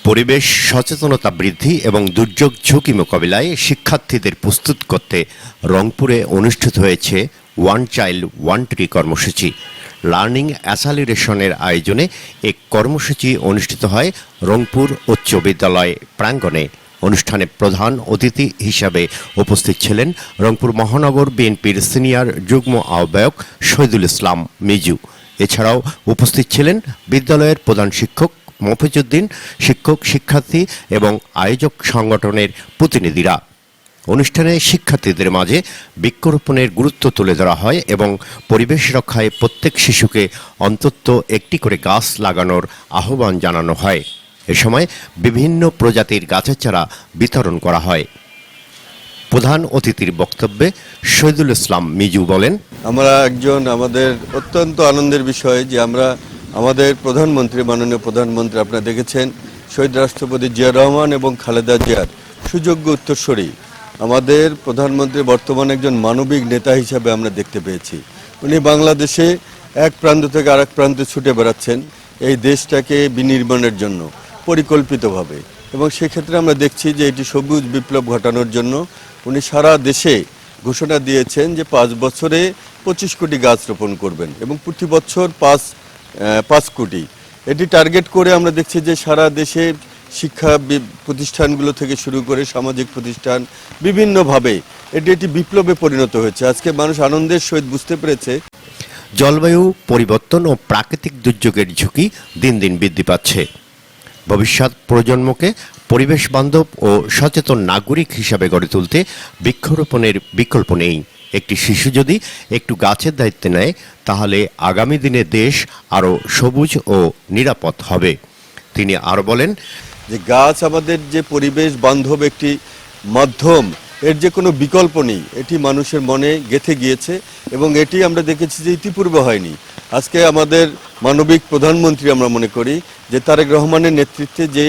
পরিবেশ সচেতনতা বৃদ্ধি এবং দুর্যোগ ঝুঁকি মোকাবিলায় শিক্ষার্থীদের প্রস্তুত করতে রংপুরে অনুষ্ঠিত হয়েছে ওয়ান চাইল্ড ওয়ান ট্রি কর্মসূচি। লার্নিং অ্যাসালিরেশনের আয়োজনে এক কর্মসূচি অনুষ্ঠিত হয় রংপুর উচ্চ বিদ্যালয় প্রাঙ্গণে। অনুষ্ঠানে প্রধান অতিথি হিসাবে উপস্থিত ছিলেন রংপুর মহানগর বিএনপির সিনিয়র যুগ্ম আহ্বায়ক শহীদুল ইসলাম মিজু। এছাড়াও উপস্থিত ছিলেন বিদ্যালয়ের প্রধান শিক্ষক মফিজউদ্দিন, শিক্ষক, শিক্ষার্থী এবং আয়োজক সংগঠনের প্রতিনিধিরা। অনুষ্ঠানে শিক্ষার্থীদের মাঝে বৃক্ষরোপণের গুরুত্ব তুলে ধরা হয় এবং পরিবেশ রক্ষায় প্রত্যেক শিশুকে অন্তত একটি করে গাছ লাগানোর আহ্বান জানানো হয়। এ সময় বিভিন্ন প্রজাতির গাছের চারা বিতরণ করা হয়। প্রধান অতিথির বক্তব্যে শহীদুল ইসলাম মিজু বলেন, আমাদের অত্যন্ত আনন্দের বিষয় যে আমাদের প্রধানমন্ত্রী, মাননীয় প্রধানমন্ত্রী আপনারা দেখেছেন, শহীদ রাষ্ট্রপতি জিয়া রহমান এবং খালেদা জিয়ার সুযোগ্য উত্তরসূরি আমাদের প্রধানমন্ত্রী বর্তমানে একজন মানবিক নেতা হিসাবে আমরা দেখতে পেয়েছি। উনি বাংলাদেশে এক প্রান্ত থেকে আরেক প্রান্তে ছুটে বেড়াচ্ছেন এই দেশটাকে বিনির্মাণের জন্য পরিকল্পিতভাবে, এবং সেক্ষেত্রে আমরা দেখছি যে এটি সবুজ বিপ্লব ঘটানোর জন্য উনি সারা দেশে ঘোষণা দিয়েছেন যে 5 বছরে 25 কোটি গাছ রোপণ করবেন এবং প্রতি বছর 5 কোটি। এটি টার্গেট করে আমরা দেখছি যে সারা দেশে শিক্ষা প্রতিষ্ঠানগুলো থেকে শুরু করে সামাজিক প্রতিষ্ঠান বিভিন্নভাবে এটি বিপ্লবে পরিণত হয়েছে। আজকে মানুষ আনন্দের সহিত বুঝতে পেরেছে জলবায়ু পরিবর্তন ও প্রাকৃতিক দুর্যোগের ঝুঁকি দিন দিন বৃদ্ধি পাচ্ছে। ভবিষ্যৎ প্রজন্মকে পরিবেশ বান্ধব ও সচেতন নাগরিক হিসাবে গড়ে তুলতে বৃক্ষরোপণের বিকল্প নেই। একটি শিশু যদি একটু গাছের দায়িত্ব নেয়, তাহলে আগামী দিনে দেশ আরও সবুজ ও নিরাপদ হবে। তিনি আরও বলেন যে গাছ আমাদের যে পরিবেশ বান্ধব একটি মাধ্যম, এর যে কোনো বিকল্প নেই, এটি মানুষের মনে গেঁথে গিয়েছে এবং এটি আমরা দেখেছি যে ইতিপূর্বে হয়নি। আজকে আমাদের মানবিক প্রধানমন্ত্রী, আমরা মনে করি যে তারেক রহমানের নেতৃত্বে যে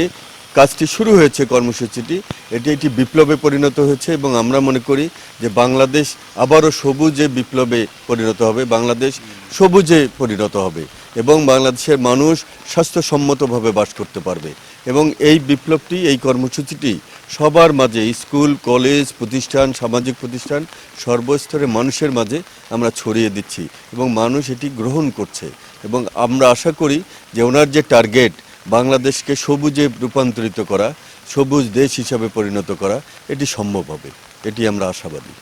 কাজটি শুরু হয়েছে, কর্মসূচিটি, এটি বিপ্লবে পরিণত হয়েছে এবং আমরা মনে করি যে বাংলাদেশ আবারও সবুজে বিপ্লবে পরিণত হবে, বাংলাদেশ সবুজে পরিণত হবে এবং বাংলাদেশের মানুষ স্বাস্থ্যসম্মতভাবে বাস করতে পারবে। এবং এই বিপ্লবটি, এই কর্মসূচিটি সবার মাঝে, স্কুল, কলেজ, প্রতিষ্ঠান, সামাজিক প্রতিষ্ঠান, সর্বস্তরের মানুষের মাঝে আমরা ছড়িয়ে দিচ্ছি এবং মানুষ এটি গ্রহণ করছে এবং আমরা আশা করি যে ওনার যে টার্গেট, বাংলাদেশকে সবুজে রূপান্তরিত করা, সবুজ দেশ হিসাবে পরিণত করা, এটি সম্ভব হবে, এটি আমরা আশাবাদী।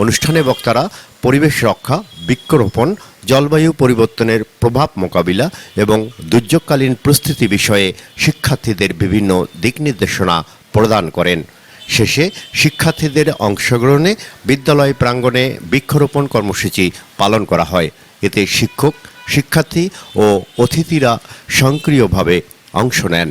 অনুষ্ঠানে বক্তারা পরিবেশ রক্ষা, বৃক্ষরোপণ, জলবায়ু পরিবর্তনের প্রভাব মোকাবিলা এবং দুর্যোগকালীন প্রস্তুতি বিষয়ে শিক্ষার্থীদের বিভিন্ন দিক নির্দেশনা প্রদান করেন। শেষে শিক্ষার্থীদের অংশগ্রহণে বিদ্যালয় প্রাঙ্গণে বৃক্ষরোপণ কর্মসূচি পালন করা হয়। এতে শিক্ষক, শিক্ষার্থী ও অতিথিরা সক্রিয়ভাবে অংশ নেন।